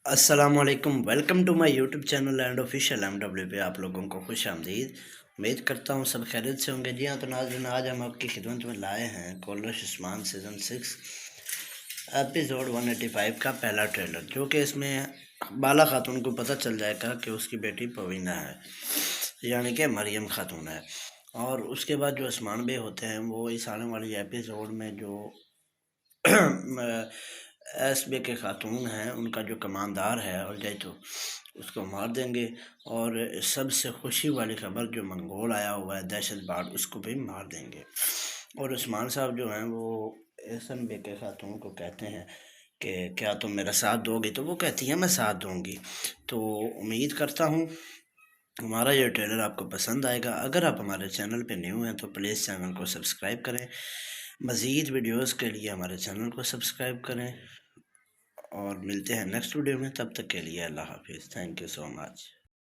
السلام علیکم، welcome to my YouTube channel and official M W پہ آپ لوگوں کو خوش آمدید۔ امید کرتا ہوں سب خیریت سے ہوں گے۔ جی ہاں، تو ناظرین آج ہم آپ کی خدمت میں لائے ہیں کولرش عثمان سیزن 6 ایپیسوڈ 185 کا پہلا ٹریلر، جو کہ اس میں بالا خاتون کو پتہ چل جائے گا کہ اس کی بیٹی پوینہ ہے، یعنی کہ مریم خاتون ہے۔ اور اس کے بعد جو عثمان بے ہوتے ہیں وہ اس آنے والی ایپیسوڈ میں جو ایس بے کے خاتون ہیں ان کا جو کماندار ہے اور جائے تو اس کو مار دیں گے، اور سب سے خوشی والی خبر جو منگول آیا ہوا ہے دہشت بارڈ، اس کو بھی مار دیں گے۔ اور عثمان صاحب جو ہیں وہ احسن بے کے خاتون کو کہتے ہیں کہ کیا تم میرا ساتھ دو گی، تو وہ کہتی ہیں میں ساتھ دوں گی۔ تو امید کرتا ہوں ہمارا یہ ٹریلر آپ کو پسند آئے گا۔ اگر آپ ہمارے چینل پہ نیو ہیں تو پلیز چینل کو سبسکرائب کریں، مزید ویڈیوز کے لیے ہمارے چینل کو سبسکرائب کریں، اور ملتے ہیں نیکسٹ ویڈیو میں۔ تب تک کے لیے اللہ حافظ، تھینک یو سو مچ۔